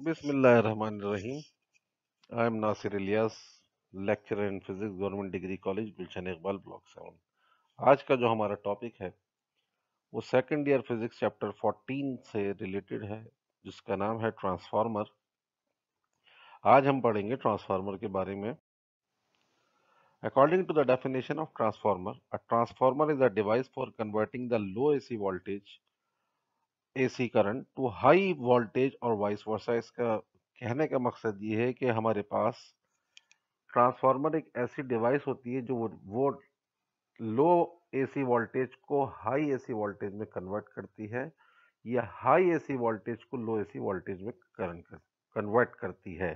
बिस्मिल्लाहिर्रहमानिर्रहीम। I am Nasir Ilyas, lecturer in physics, government degree college Gulshan Iqbal, block 7। आज का जो हमारा टॉपिक है वो सेकंड ईयर फिजिक्स चैप्टर 14 से रिलेटेड है, जिसका नाम है ट्रांसफार्मर। आज हम पढ़ेंगे ट्रांसफार्मर के बारे में। According to the definition of transformer, a transformer is a device for converting the low AC voltage AC current to high voltage और वाइस वर्सा। इसका कहने का मकसद ये है कि हमारे पास ट्रांसफार्मर एक ऐसी डिवाइस होती है जो वो लो एसी वोल्टेज को हाई एसी वोल्टेज में कन्वर्ट करती है, या हाई एसी वोल्टेज को लो एसी वोल्टेज में कन्वर्ट करती है।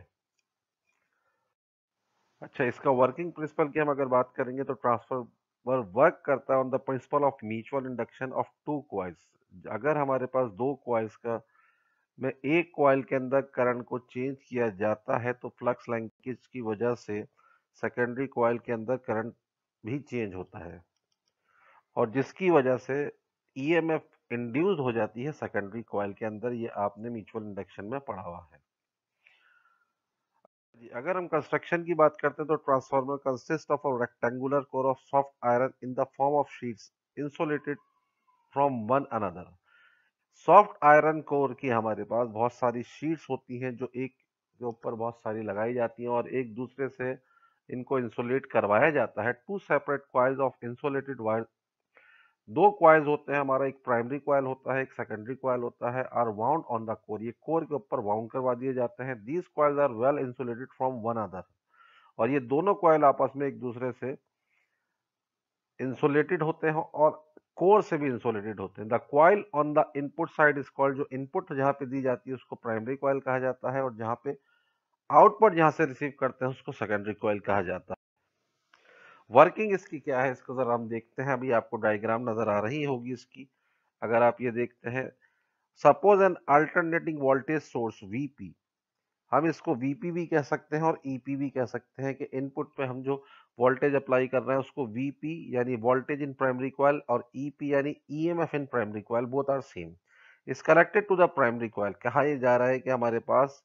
अच्छा, इसका वर्किंग प्रिंसिपल की हम अगर बात करेंगे तो ट्रांसफार्मर वर्क करता है on the principle of mutual induction of two coils. अगर हमारे पास दो कॉइल्स का में एक कॉइल के अंदर करंट को चेंज किया जाता है तो फ्लक्स लिंकेज की वजह से सेकेंडरी कॉइल के अंदर करंट भी चेंज होता है, और जिसकी वजह से ईएमएफ इंड्यूस्ड हो जाती है सेकेंडरी कॉइल के अंदर। ये आपने म्यूचुअल इंडक्शन में पढ़ा हुआ है। अगर हम कंस्ट्रक्शन की बात करते हैं तो transformer consist of a rectangular core of soft iron in the form of sheets insulated from one another. Soft iron core की हमारे पास बहुत सारी शीट्स होती हैं जो एक के ऊपर बहुत सारी लगाई जाती हैं और एक दूसरे से इनको इंसुलेट करवाया जाता है। Two separate coils of insulated wire, दो कॉइल्स होते हैं। हमारा एक प्राइमरी कॉइल होता है, एक सेकेंडरी कॉइल होता है। Are wound on the core, ये कोर के ऊपर वाउंड करवा दिए जाते हैं। These coils are well insulated from one other, और ये दोनों कॉइल आपस में एक दूसरे से इंसुलेटेड होते हैं और कोर से भी इंसुलेटेड होते हैं। The coil on the input side is called, जो इनपुट जहां पे दी जाती है उसको प्राइमरी कॉइल कहा जाता है, और जहां पे आउटपुट जहां से रिसीव करते हैं उसको सेकेंडरी कॉइल कहा जाता है। वर्किंग इसकी क्या है, इसको जरा हम देखते हैं। अभी आपको डायग्राम नजर आ रही होगी इसकी। अगर आप ये देखते हैं, suppose N alternating voltage source VP, हम इसको वीपी भी कह सकते हैं और ईपी भी कह सकते हैं कि इनपुट पे हम जो वोल्टेज अप्लाई कर रहे हैं उसको वीपी यानी वोल्टेज इन प्राइमरी कॉइल और ईपी यानी EMF in primary coil, both are same. Is connected to the primary coil. कहा यह जा रहा है कि हमारे पास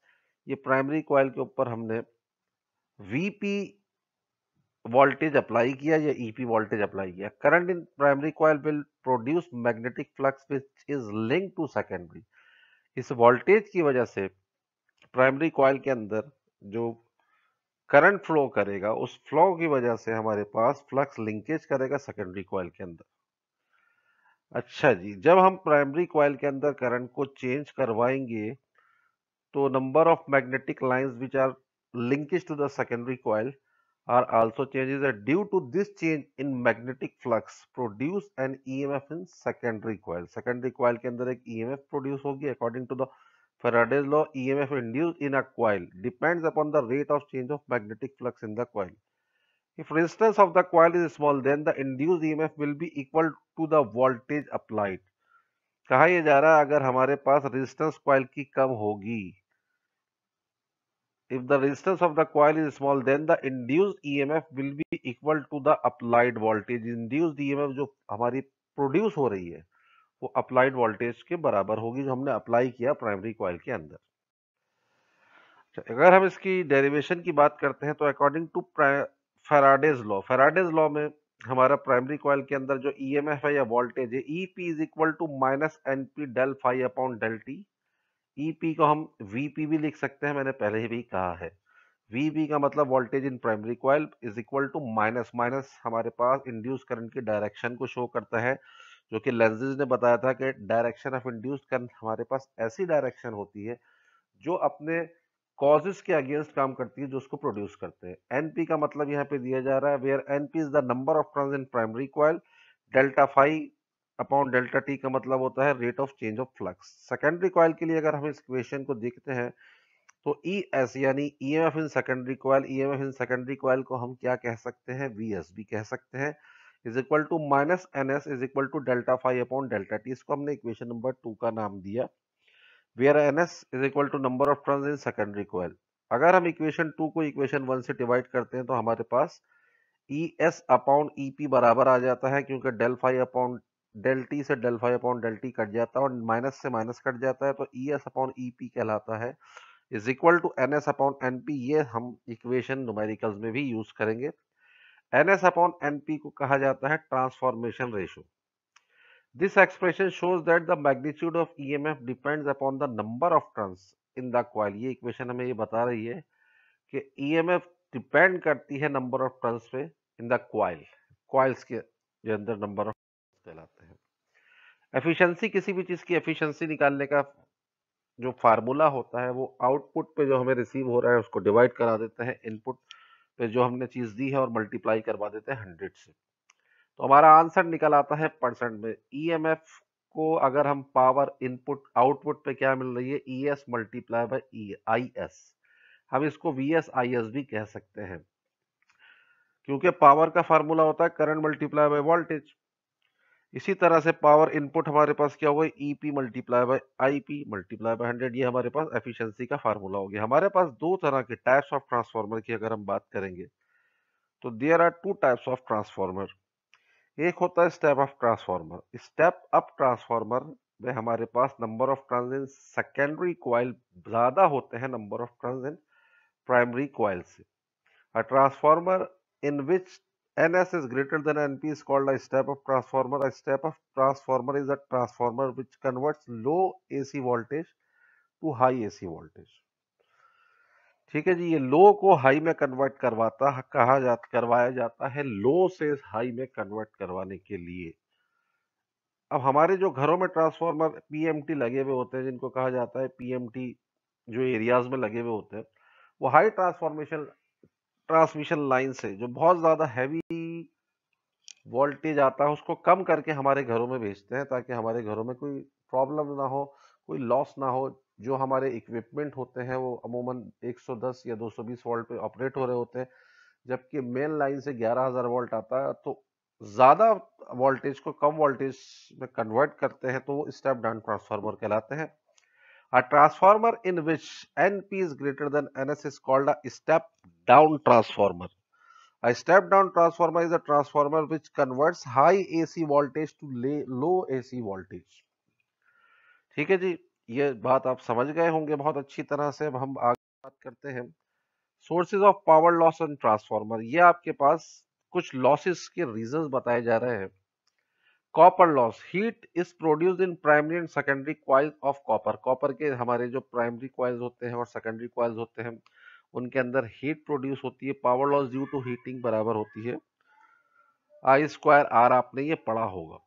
ये प्राइमरी कॉइल के ऊपर हमने वीपी वोल्टेज अप्लाई किया या ईपी वोल्टेज अप्लाई किया। Current in primary coil will produce magnetic flux which is link to secondary. इस वोल्टेज की वजह से प्राइमरी कॉइल के अंदर जो करंट फ्लो करेगा, उस फ्लो की वजह से हमारे पास फ्लक्स लिंकेज करेगा सेकेंडरी कॉइल के अंदर। अच्छा जी, जब हम प्राइमरी कॉइल के अंदर करंट को चेंज करवाएंगे तो number of magnetic lines which are linkage to the secondary coil are also changes that due to this change in magnetic flux produce an EMF in secondary coil। secondary coil के अंदर एक EMF produce होगी। according to the Faraday's law, EMF induced in a coil depends upon the rate of change of magnetic flux in the coil। if resistance of the coil is small then the induced EMF will be equal to the voltage applied। कहा यह जा रहा है अगर हमारे पास resistance coil की कम होगी, if the resistance of the coil is small then the induced EMF will be equal to the applied voltage। induced EMF जो हमारी प्रोड्यूस हो रही है वो अप्लाइड वोल्टेज के बराबर होगी जो हमने अप्लाई किया प्राइमरी कॉइल के अंदर। अगर हम इसकी डेरिवेशन की बात करते हैं तो अकॉर्डिंग टू फैराडेज लॉ में हमारा प्राइमरी कॉइल के अंदर जो ईएमएफ है या वोल्टेज है, EP is equal to minus NP del phi upon del T. EP को हम वीपी भी लिख सकते हैं, मैंने पहले ही भी कहा है। वीबी का मतलब voltage in primary coil is equal to minus, minus हमारे पास इंड्यूस करंट की डायरेक्शन को शो करता है, जो कि लेंजेज ने बताया था कि डायरेक्शन ऑफ इंड्यूस्ड करंट हमारे पास ऐसी डायरेक्शन होती है जो अपने कॉजेस के अगेंस्ट काम करती है जो उसको प्रोड्यूस करते हैं। एनपी का मतलब यहाँ पे दिया जा रहा है where NP is the number of turns in primary coil. Delta phi upon delta T का मतलब होता है rate of change of flux. Secondary coil के लिए अगर हम इस इक्वेशन को देखते हैं तो ES यानी EMF इन सेकेंडरी कॉइल, EMF इन सेकेंडरी कॉइल को हम क्या कह सकते हैं, VS भी कह सकते हैं, is equal to minus NS is equal to delta phi upon delta T. इसको हमने इक्वेशन नंबर 2 का नाम दिया, where NS is equal to number of turns in secondary coil. अगर हम इक्वेशन 2 को इक्वेशन 1 से डिवाइड करते हैं तो हमारे पास ES अपॉन EP बराबर आ जाता है, क्योंकि del phi upon del T से del phi upon del T cut जाता है और माइनस से माइनस कट जाता है, तो ES अपॉन EP कहलाता है is equal to N S upon N P. ये हम इक्वेशन न्यूमेरिकल्स में भी यूज करेंगे। N S upon N P को कहा जाता है transformation ratio. This expression shows that the magnitude of EMF depends upon the number of turns in the coil. ये इक्वेशन हमें ये बता रही है कि ईएमएफ डिपेंड करती है नंबर ऑफ टर्न्स पे इन द कॉइल। कॉइल्स के अंदर नंबर ऑफ कहलाते हैं। एफिशिएंसी, किसी भी चीज की एफिशिएंसी निकालने का जो फार्मूला होता है वो आउटपुट पे जो हमें रिसीव हो रहा है उसको डिवाइड करा देते हैं इनपुट पे जो हमने चीज दी है और मल्टीप्लाई करवा देते हैं 100 से। तो हमारा आंसर निकल आता है परसेंट में। ईएमएफ को अगर हम पावर इनपुट आउटपुट पे क्या मिल रही है, ईएस मल्टीप्लाई बाई आईएस। हम इसको वीएस आईएस भी कह सकते हैं, क्योंकि पावर का फार्मूला होता है करंट मल्टीप्लाई बाय वोल्टेज। इसी तरह से पावर इनपुट हमारे पास क्या होगा, EP multiply by IP multiply by 100। ये हमारे पास एफिशिएंसी का फार्मूला हो गया। हमारे पास दो तरह के टाइप्स ऑफ ट्रांसफार्मर की अगर हम बात करेंगे तो there are two types of transformer. एक होता है step up transformer. Step up transformer में हमारे पास number of turns in secondary coil ज्यादा होते हैं number of turns in primary coil से। A transformer in which NS is greater than NP is called a step-up transformer. A step-up transformer is a transformer which converts low AC voltage to high AC voltage. ठीक है जी, ये लो को high में convert करवाया जाता है लो से high में कन्वर्ट करवाने के लिए। अब हमारे जो घरों में ट्रांसफार्मर पीएमटी लगे हुए होते हैं, जिनको कहा जाता है पीएमटी, जो एरियाज में लगे हुए होते हैं, वो हाई ट्रांसमिशन लाइन से जो बहुत ज्यादा हैवी वोल्टेज आता है उसको कम करके हमारे घरों में भेजते हैं, ताकि हमारे घरों में कोई प्रॉब्लम ना हो, कोई लॉस ना हो। जो हमारे इक्विपमेंट होते हैं वो अमूमन 110 या 220 वोल्ट पे ऑपरेट हो रहे होते हैं, जबकि मेन लाइन से 11,000 वोल्ट आता है। तो ज्यादा वोल्टेज को कम वोल्टेज में कन्वर्ट करते हैं, तो वो स्टेप डाउन ट्रांसफार्मर कहलाते हैं। A transformer in which NP is greater than NS is called a step down transformer. A step down transformer is a transformer which converts high AC voltage to low AC voltage. ठीक है जी, ये बात आप समझ गए होंगे बहुत अच्छी तरह से। अब हम आगे बात करते हैं sources of power loss in transformer. ये आपके पास कुछ लॉसेस के रीजंस बताए जा रहे हैं। Copper loss, heat is produced in primary and secondary coils of copper. Copper के हमारे जो प्राइमरी कॉइल्स होते हैं और सेकेंडरी कॉइल्स होते हैं उनके अंदर हीट प्रोड्यूस होती है। Power loss due to heating बराबर होती है आई स्क्वायर आर, आपने ये पढ़ा होगा।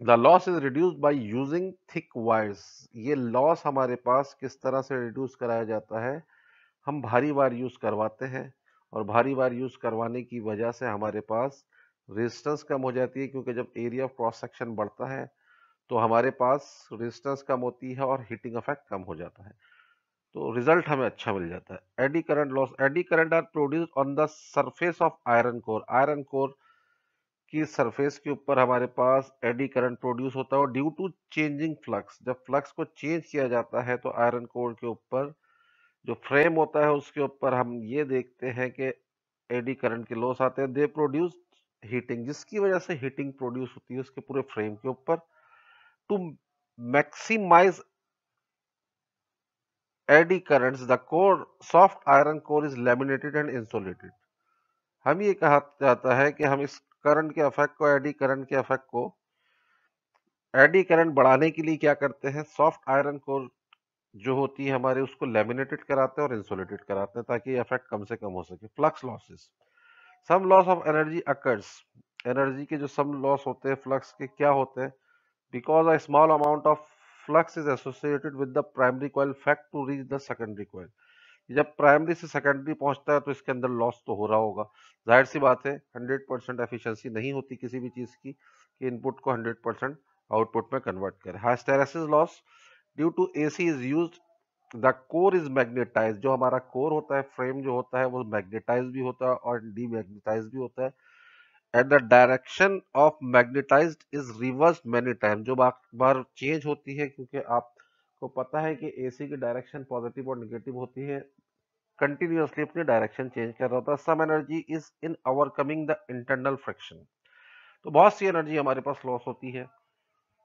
The loss is reduced by using thick wires. ये लॉस हमारे पास किस तरह से रिड्यूस कराया जाता है, हम भारी वायर यूज करवाते हैं और भारी वायर यूज करवाने की वजह से हमारे पास रेजिस्टेंस कम हो जाती है, क्योंकि जब एरिया ऑफ क्रॉस सेक्शन बढ़ता है तो हमारे पास रेजिस्टेंस कम होती है और हीटिंग इफेक्ट कम हो जाता है, तो रिजल्ट हमें अच्छा मिल जाता है। Eddy current loss, eddy current are produced on the surface of iron core. Iron core की सरफेस के ऊपर हमारे पास एडी करंट प्रोड्यूस होता है और ड्यू टू चेंजिंग फ्लक्स, जब फ्लक्स को चेंज किया जाता है तो आयरन कोर के ऊपर जो फ्रेम होता है उसके ऊपर हम ये देखते हैं कि एडी करंट के लॉस आते हैं। दे प्रोड्यूस हीटिंग, जिसकी वजह से हीटिंग प्रोड्यूस होती है उसके पूरे फ्रेम के ऊपर। To maximize eddy currents the core soft iron core is laminated and insulated. हम ये कहा जाता है कि हम इस करंट के इफेक्ट को, एडी करंट के इफेक्ट को, एडी करंट बढ़ाने के लिए क्या करते हैं, सॉफ्ट आयरन कोर जो होती है हमारे उसको लैमिनेटेड कराते हैं और इंसुलेटेड कराते हैं, ताकि ये इफेक्ट कम से कम हो सके। Flux losses, some loss of energy occurs. Energy के जो सम लॉस होते हैं फ्लक्स के, क्या होते हैं, because a small amount of flux is associated with the primary coil fact to reach the secondary coil. जब प्राइमरी से सेकेंडरी पहुंचता है तो इसके अंदर लॉस तो हो रहा होगा। जाहिर सी बात है 100% एफिशिएंसी नहीं होती किसी भी चीज की कि इनपुट को 100% आउटपुट में कन्वर्ट करे। Hysteresis loss due to AC is used the core is magnetize. जो हमारा कोर होता है, फ्रेम जो होता है, वो मैग्नेटाइज भी होता है और डीमैग्नेटाइज भी होता है। And the direction of magnetised is reverse many time. जो बार चेंज होती है, क्योंकि आपको पता है कि एसी की डायरेक्शन पॉजिटिव और नेगेटिव होती है, कंटिन्यूअसली अपनी डायरेक्शन चेंज कर रहा होता है। Some energy is in overcoming the internal friction. तो बहुत सी एनर्जी हमारे पास लॉस होती है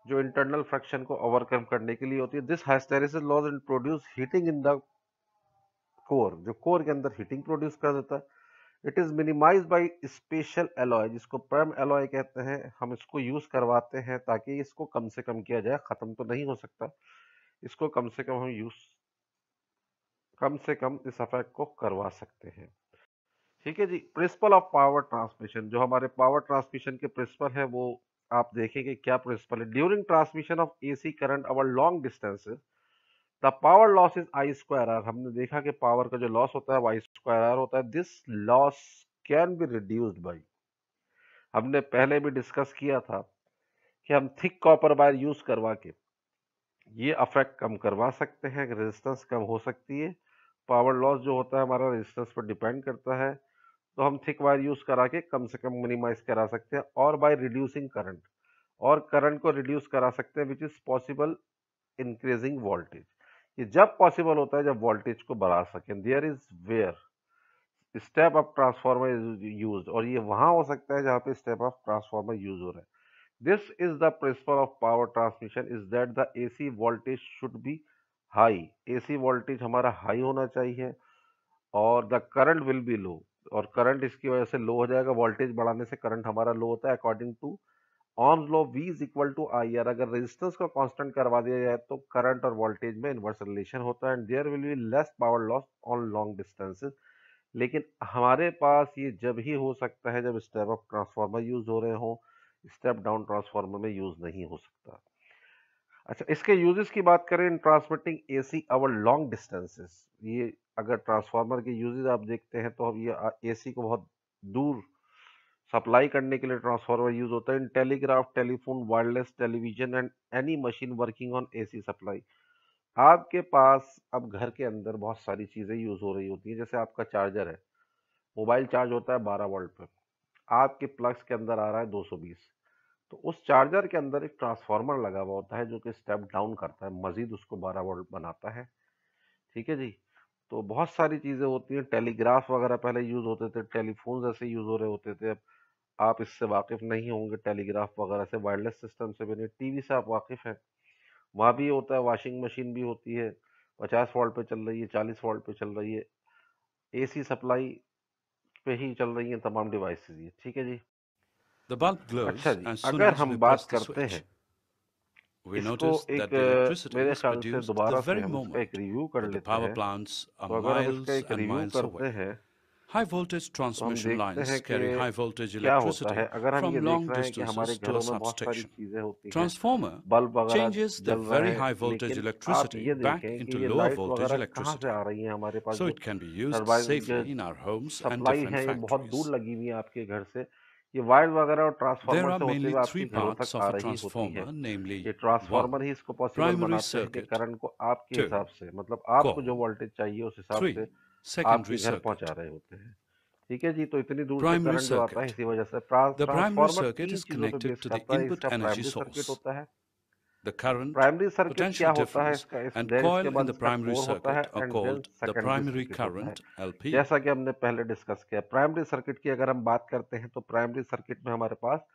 जो इंटरनल फ्रिक्शन को ओवरकम करने के लिए होती है। This hysteresis loss in produce heating in the core, जो कोर के अंदर हीटिंग प्रोड्यूस कर देता है। It is minimize by special alloy, जिसको परम एलॉय कहते हैं। हम इसको यूज करवाते हैं ताकि इसको कम से कम किया जाए, खत्म तो नहीं हो सकता, इसको कम से कम हम कम से कम इस इफेक्ट को करवा सकते हैं। ठीक है जी। प्रिंसिपल ऑफ पावर ट्रांसमिशन, जो हमारे पावर ट्रांसमिशन के प्रिंसिपल है वो आप देखेंगे क्या प्रिंसिपल है। During transmission of AC current over long distances the power loss is I square R. हमने देखा कि पावर का जो लॉस होता है वो आई स्क्वायर आर होता है। This loss can be reduced by, हमने पहले भी डिस्कस किया था कि हम थिक कॉपर वायर यूज करवा के ये अफेक्ट कम करवा सकते हैं, रेजिस्टेंस कम हो सकती है। पावर लॉस जो होता है हमारा रेजिस्टेंस पर डिपेंड करता है, तो हम थिक वायर यूज करा के कम से कम मिनिमाइज करा सकते हैं। और बाय रिड्यूसिंग करंट, और करंट को रिड्यूस करा सकते हैं, which is possible increasing voltage. ये जब पॉसिबल होता है जब वोल्टेज को बढ़ा सकें। There is where step up transformer is used, और ये वहां हो सकता है जहां पे स्टेप अप ट्रांसफार्मर यूज हो रहा है। This is the principle of power transmission is that the AC voltage should be high, AC voltage हमारा हाई होना चाहिए, और द करंट विल बी लो, और करंट इसकी वजह से लो हो जाएगा। वोल्टेज बढ़ाने से करंट हमारा लो होता है। According to ohms law V is equal to I R, अगर रेजिस्टेंस को कांस्टेंट करवा दिया जाए तो करंट और वोल्टेज में इनवर्स रिलेशन होता है, and there will be less power loss on long distances. लेकिन हमारे पास ये जब ही हो सकता है जब स्टेप अप ट्रांसफार्मर यूज हो रहे हो, स्टेप डाउन ट्रांसफार्मर में यूज नहीं हो सकता। अच्छा, इसके यूजेस की बात करें in transmitting AC over long distances, ये अगर ट्रांसफार्मर के यूजेस आप देखते हैं तो अब ये एसी को बहुत दूर सप्लाई करने के लिए ट्रांसफार्मर यूज होता है। In telegraph, telephone, wireless, television and any machine working on AC supply. आपके पास अब घर के अंदर बहुत सारी चीजें यूज हो रही होती है, जैसे आपका चार्जर है, मोबाइल चार्ज होता है 12 वोल्ट पे, आपके प्लग्स के अंदर आ रहा है 220, तो उस चार्जर के अंदर एक ट्रांसफार्मर लगा हुआ होता है जो कि स्टेप डाउन करता है, मजीद उसको 12 वोल्ट बनाता है। ठीक है जी। तो बहुत सारी चीजें होती हैं। टेलीग्राफ वगैरह पहले यूज होते थे, टेलीफोन ऐसे यूज हो रहे होते थे। अब आप इससे वाकिफ नहीं होंगे, टेलीग्राफ वगैरह से, वायरलेस सिस्टम से भी नहीं, टीवी से आप वाकिफ हैं, वहां भी होता है। वॉशिंग मशीन भी होती है, 50 वोल्ट पे चल रही है, 40 वोल्ट पे चल रही है, एसी सप्लाई पे ही चल रही है तमाम डिवाइसेस ये। ठीक है जी। The bulb glows अच्छा जी, as soon अगर as हम we बात press the करते switch. हैं We इसको notice एक that the electricity मेरे is ख्याल से produced the दोबारा से very हम इसका एक moment रिव्यू कर that the लेते power हैं। plants are तो अगर हम इसका miles एक and रिव्यू miles करते away. हैं High voltage तो हम transmission देखते lines हैं कि carry high voltage क्या होता electricity है। अगर हम from ये देख long रहे हैं कि हमारे distances to घरों a में बहुत सारी substation. चीजें होती हैं, Transformer बल्ब वगैरह changes the जल रहा very है, high voltage लेकिन आप electricity ये back देखें कि into ये lower लाइट voltage वगैरह कहाँ से electricity. आ रही है। हमारे पास So जो it can be used turbine जो safely in our homes and supply different है ये बहुत factories. दूर लगी हुई है आपके घर से, ये वायर वगैरह और There ट्रांसफार्मर are से होते mainly हुए three आपके घरों तक parts आ of a रही होती है। transformer, namely ये 1. ट्रांसफार्मर ही इसको पॉसिबल Primary बनाते हैं कि circuit, करंट को आपके 2. हिसाब से, मतलब आपको जो Core, वोल्टेज चाहिए उस हिसाब से 3. Secondary आपके घर पहुंचा circuit. रहे होते हैं। ठीक है जी। तो इतनी दूर से Primary करंट जो आता है circuit. इसी वजह से The primary transformer circuit 3 is चीजों पे connected बेस to the करता है। input इसका energy प्राइमरी सर्किट source, होता है, the current, primary circuit potential क्या होता है difference, इसका, and देन इसके coil in बाद the इसका primary कोर होता है, circuit are and then called the secondary primary circuit होता है। current LP. जैसा कि हमने पहले डिस्कस किया, प्राइमरी सर्किट की अगर हम बात करते हैं तो प्राइमरी सर्किट में हमारे पास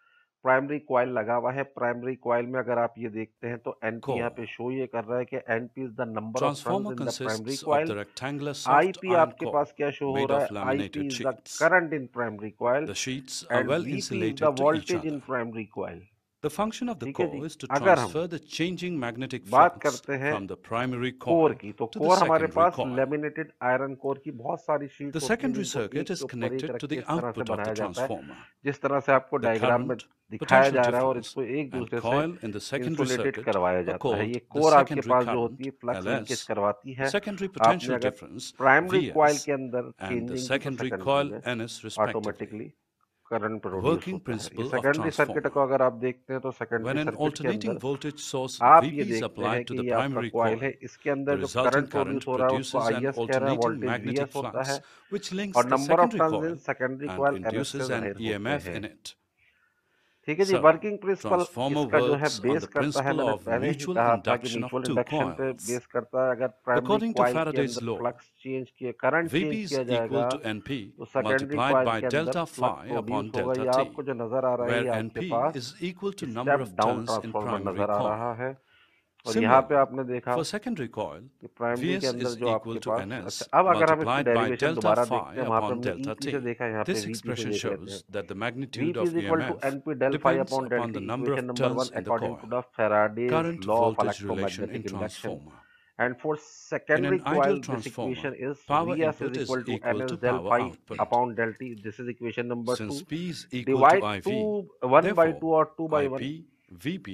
प्राइमरी कॉइल लगा हुआ है। प्राइमरी कॉइल में अगर आप ये देखते हैं तो एनपी यहाँ पे Core. शो ये कर रहा है कि NP is the number of turns Transformer in the primary consists of coil. the rectangular soft IP iron आपके core पास क्या शो हो made रहा of है, IP laminated is the sheets. Current in primary coil, The sheets are and well VP is the insulated to each voltage in other. Primary coil. The function of the ठीक है जी। core is to अगर हम transfer the changing magnetic बात flux करते हैं from the primary core coil की, तो to the core हमारे secondary पास coil. लेमिनेटेड आयरन कोर की बहुत सारी The शीट्स होती हैं secondary जिनको circuit एक is के ऊपर एक connected रख to के the इस तरह से output of the बनाया जाता है, transformer. जिस तरह से आपको The डायग्राम में current, दिखाया potential जा रहा है, और difference, इसको एक and दूसरे से coil in the secondary insulated circuit करवाया are जाता है। called ये the कोर आपके secondary पास जो होती current है फ्लक्स लिंकेज LS, करवाती the है। secondary आपने potential अगर difference प्राइमरी कॉइल VS, के अंदर and the चेंजिंग की तो secondary सेकेंडरी coil में NS respectively. Automatically current produce Working होता है। ये principle of सेकेंडरी सर्किट को transformer. अगर आप देखते हैं तो सेकेंडरी When an सर्किट के alternating अंदर voltage source आप ये Vp is देखते हैं applied to कि the ये आपका primary कॉइल है, coil, इसके the अंदर जो resultant करंट प्रोड्यूस current हो रहा है उसको produces an आईएस कह रहे हैं, alternating वोल्टेज magnetic वीएस होता है, flux which links और the number of secondary turns in coil secondary and coil NS से induces an जाहिर होते EMF हैं। in it. ठीक है जी। So, वर्किंग प्रिंसिपल transformer इसका जो है works on बेस the करता है, principle मैंने of पहले ही mutual कहा था कि induction of mutual two induction पे coils. बेस करता है। अगर प्राइमरी According to कॉइल के Faraday's अंदर law, फ्लक्स चेंज किया, करंट Vp चेंज is किया equal जाएगा, to Np तो सेकेंडरी multiplied कॉइल by के अंदर delta flux phi produce upon होगा। delta ये t, आपको जो नजर आ रहा है where ये आपके Np pass is equal to number step of down turns in transformer primary नजर आ coil. रहा है। और यहाँ पे Similarly, आपने देखा for secondary coil, कि प्राइमरी के Vs अंदर is जो equal आपके to पास, Ns अच्छा अब अगर हम इसकी multiplied by डेरिवेशन delta दोबारा phi देखते हैं, वहां पे upon हमने delta ईपी t. से देखा, यहाँ पे This वीपी से expression देख लेते हैं। shows that the magnitude VP of is equal to EMF NP del phi depends upon del upon T, the number equation of number turns 1 in the according to coil. The Faraday's Current law of voltage relation in electromagnetic induction. transformer. And for In secondary an ideal coil, this transformer, equation is power Vs is input is equal to equal to Ns del power phi output. upon del T. This is equation number Since 2. P is equal to Divide IV, 1 by 2 therefore or 2 by 1. IP Vp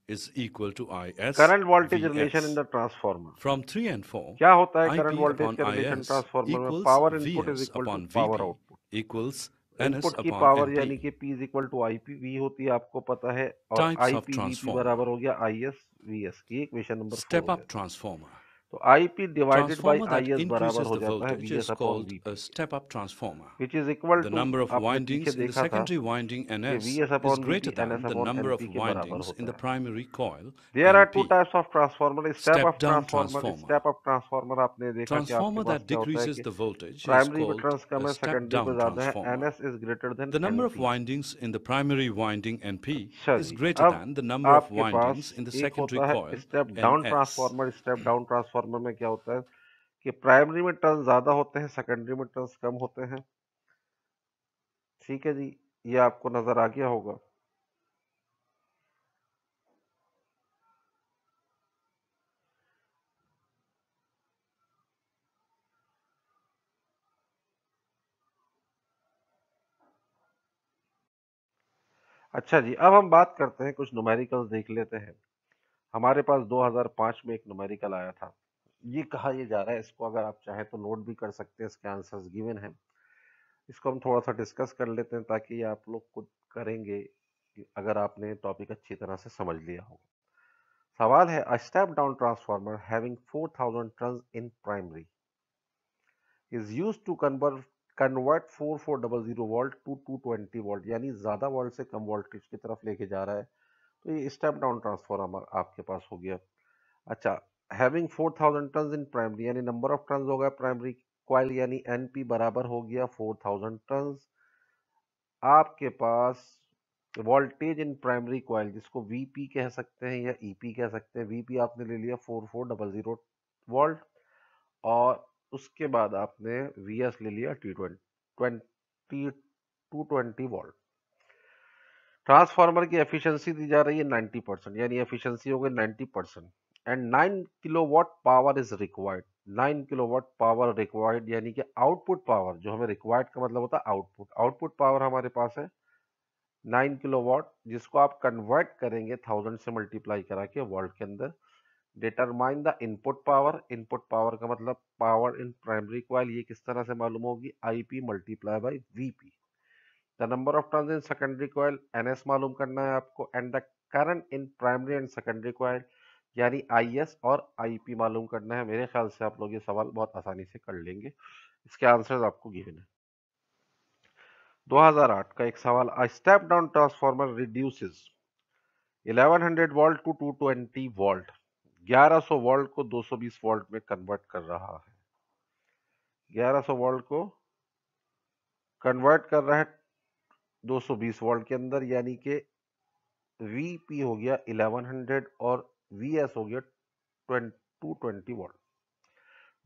is equal to IS Current voltage relation in Vs. the transformer. From 3 and 4, क्या होता है IP current voltage upon का relation IS transformer में? equals power input is Vs equal to upon power Vp output. equals NS input की upon power NP. यानी कि P is equal to I P V होती है, आपको पता है, और Types I of P V P transformer. बराबर हो गया आई एस वी एस की. इक्वेशन नंबर 4 हो Step-up गया. transformer. तो I P divided by Transformer that I S बराबर increases हो the जाता है voltage V is S upon called V a P, step-up transformer. Which is equal The to, number of आपने पीछे windings in the देखा था secondary winding कि Ns V S is अपॉन V greater P N than S the upon number N of P के बराबर windings in होता the है. primary coil there are two NP. Types of transformer. Step up Step-down transformer. transformer. Step up transformer आपने देखा कि आपके Transformer pass that क्या होता है decreases कि the voltage is प्राइमरी पे called टर्न्स कम a है, सेकेंडरी पे step-down ज्यादा है. transformer. N S is greater than The N number of P. windings in the primary winding NP अच्छा is जी, greater अब than the number of आपके पास windings in the एक secondary होता है coil step down NS. Transformer. Step down transformer में क्या होता है कि प्राइमरी में टर्न्स ज्यादा होते हैं, सेकेंडरी में टर्न्स कम होते हैं. ठीक है जी, ये आपको नजर आ गया होगा. अच्छा जी, अब हम बात करते हैं, कुछ न्यूमेरिकल्स देख लेते हैं. हमारे पास 2005 में एक न्यूमेरिकल आया था. ये कहा ये जा रहा है, इसको अगर आप चाहें तो नोट भी कर सकते हैं, इसके आंसर्स गिवन हैं. इसको हम थोड़ा सा डिस्कस कर लेते हैं ताकि आप लोग खुद करेंगे अगर आपने टॉपिक अच्छी तरह से समझ लिया हो. सवाल है, a step down transformer having 4000 turns in primary is used to convert 4400 volt to 220 volt, यानी ज्यादा वोल्ट से कम वोल्टेज की तरफ लेके जा रहा है. तो ये स्टेप डाउन ट्रांसफार्मर आपके पास हो गया. अच्छा, हैविंग 4000 टर्न्स इन प्राइमरी यानी नंबर ऑफ टर्न्स हो गया प्राइमरी कॉइल, यानी एनपी बराबर हो गया 4000 टर्न्स. आपके पास वोल्टेज इन प्राइमरी कॉइल, जिसको वीपी कह सकते हैं या ईपी कह सकते हैं. वीपी आपने ले लिया 4400 वोल्ट, और उसके बाद आपने वीएस ले लिया T20 220 वोल्ट. ट्रांसफार्मर की एफिशिएंसी दी जा रही है 90%, यानी एफिशिएंसी हो गई 90%. And 9 kilowatt power is required. 9 kilowatt power required, यानी कि आउटपुट पावर, जो हमें रिक्वायर्ड का मतलब होता है आउटपुट. आउटपुट पावर हमारे पास है 9 किलोवाट, जिसको आप कन्वर्ट करेंगे 1000 से मल्टीप्लाई करा के वोल्ट के अंदर. Determine the input power. Input power का मतलब पावर इन प्राइमरी कॉइल. ये किस तरह से मालूम होगी? IP multiply by VP. The number of turns in secondary coil NS मालूम करना है आपको. And the current in primary and secondary coil यानी आईएस और आईपी मालूम करना है. मेरे ख्याल से आप लोग ये सवाल बहुत आसानी से कर लेंगे. इसके आंसर्स आपको गिवन है. 2008 का एक सवाल, a step down transformer reduces 1100 volt to 220 volt. 1100 volt को 220 वोल्ट में कन्वर्ट कर रहा है. 1100 वोल्ट को कन्वर्ट कर रहा है 220 वोल्ट के अंदर, यानी कि वीपी हो गया 1100 और वीएस हो गया 220 volt.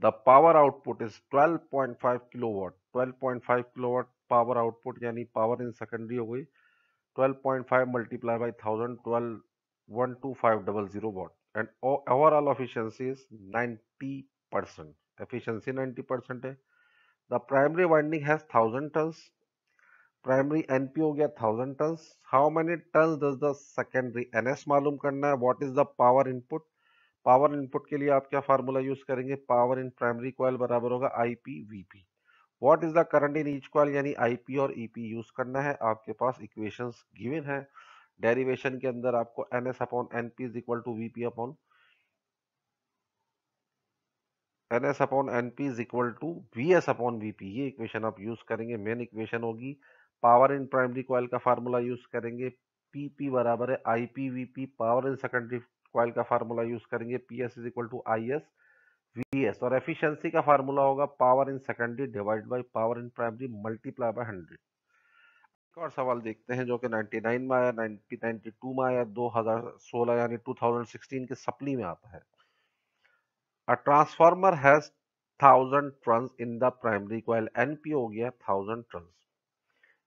The power output is 12.5 kilowatt. 12.5 kilowatt power output, यानी पावर इन सेकेंडरी हो गई 12.5 multiply by 1000, 12,12500 what. And overall efficiency is 90%. Efficiency 90% है. The primary winding has 1000 turns. Primary NP हो गया 1000 turns. How many turns does the secondary NS मालूम करना है. What is the power input. Power input के लिए आप क्या फार्मूला यूज करेंगे? पावर इन प्राइमरी कॉइल बराबर होगा IP VP. What is the current in each coil, यानी आईपी और ईपी यूज करना है. आपके पास इक्वेशंस गिवन है. डेरिवेशन के अंदर आपको NS upon NP is equal to VP upon NS upon NP is equal to VS upon VP. ये इक्वेशन आप यूज करेंगे. मेन इक्वेशन होगी. पावर इन प्राइमरी कॉइल का फार्मूला यूज करेंगे. पीपी बराबर है IP VP. Power in secondary coil का formula use करेंगे. PS is equal to IS VS. और एफिशिएंसी का फार्मूला होगा power in secondary divide by power in primary multiply by 100. एक और सवाल देखते हैं जो कि 99 में आया, 1992 में आया, 2016 यानी 2016 के सप्ली में आता है। A transformer has 1000 turns in the primary coil, NP हो गया 1000 turns.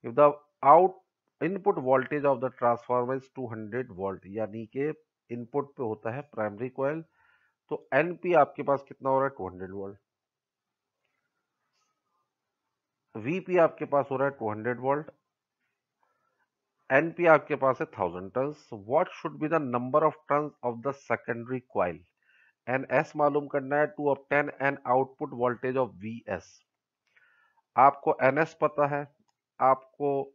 If the out input voltage of the transformer is 200 volt, यानी कि इनपुट पे होता है प्राइमरी कॉइल, तो एनपी आपके पास कितना हो रहा है 200 वोल्ट। वीपी आपके पास हो रहा है 200 वोल्ट, एनपी आपके पास है 1000 turns. What should be the number of turns of the secondary coil, N S मालूम करना है to obtain an output voltage of V S. आपको एन एस पता है, आपको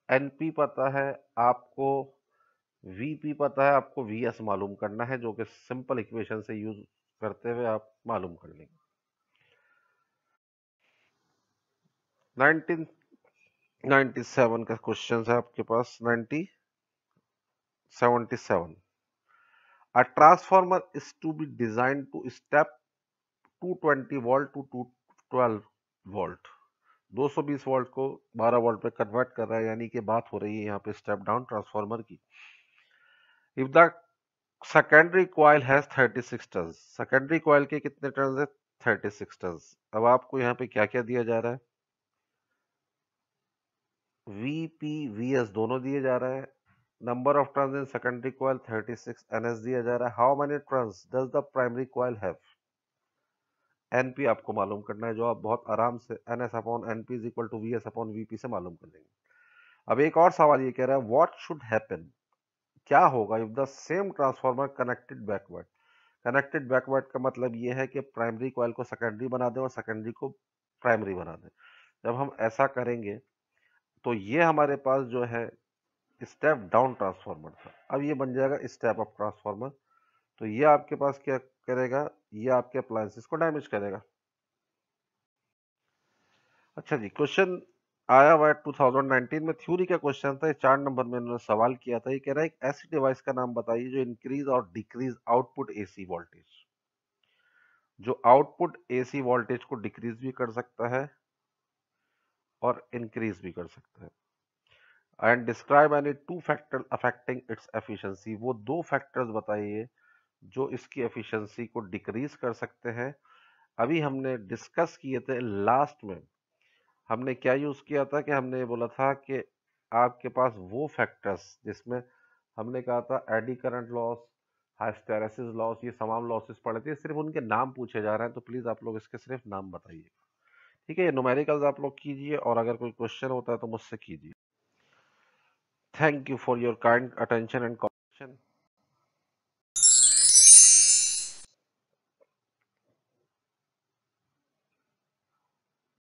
एनपी पता है, आपको वीपी पता है, आपको वी एस मालूम करना है, जो कि सिंपल इक्वेशन से यूज करते हुए आप मालूम कर लेंगे। 1997 का क्वेश्चन है आपके पास, 1977। A transformer is to be designed to step 220 volt to 212 volt, 220 volt को 12 वोल्ट पे कन्वर्ट कर रहा है, यानी कि बात हो रही है यहाँ पे स्टेप डाउन ट्रांसफार्मर की। If the secondary coil has 36 turns, secondary coil के कितने टर्न्स है 36 टर्न्स। अब आपको यहाँ पे क्या क्या दिया जा रहा है, वीपी वीएस दोनों दिए जा रहा है। Number of turns in secondary coil 36, NS दिया जा रहा है। How many turns does the primary coil have, NP आपको मालूम करना है, जो आप बहुत आराम से NS upon NP is equal to VS upon VP से मालूम कर लेंगे। अब एक और सवाल ये कह रहा है व्हाट शुड हैपन, क्या होगा if the same transformer connected backward. Connected backward का मतलब ये है कि प्राइमरी कॉइल को सेकेंडरी बना दें और सेकेंडरी को प्राइमरी बना दें। जब हम ऐसा करेंगे तो ये हमारे पास जो है स्टेप डाउन ट्रांसफार्मर था, अब ये बन जाएगा स्टेप अप ट्रांसफार्मर। तो ये आपके पास क्या करेगा, ये आपके अप्लायंसेस को डैमेज करेगा। अच्छा जी, क्वेश्चन आया हुआ है 2019 में, थ्योरी का क्वेश्चन था, 4 नंबर में इन्होंने सवाल किया था। ये कह रहा है एक ऐसी डिवाइस का नाम बताइए जो इंक्रीज और डिक्रीज आउटपुट एसी वोल्टेज, जो आउटपुट एसी वोल्टेज को डिक्रीज भी कर सकता है और इंक्रीज भी कर सकता है। And describe any two factor affecting its efficiency, वो दो फैक्टर्स बताइए जो इसकी एफिशिएंसी को डिक्रीज कर सकते हैं। अभी हमने डिस्कस किए थे लास्ट में, हमने क्या यूज किया था कि हमने ये बोला था कि आपके पास वो फैक्टर्स जिसमें हमने कहा था AD current loss, hysteresis loss, ये तमाम लॉसेस पड़े थे, सिर्फ उनके नाम पूछे जा रहे हैं, तो प्लीज आप लोग इसके सिर्फ नाम बताइए। ठीक है, ये न्यूमेरिकल्स आप लोग कीजिए और अगर कोई क्वेश्चन होता है तो मुझसे कीजिए। Thank you for your kind attention and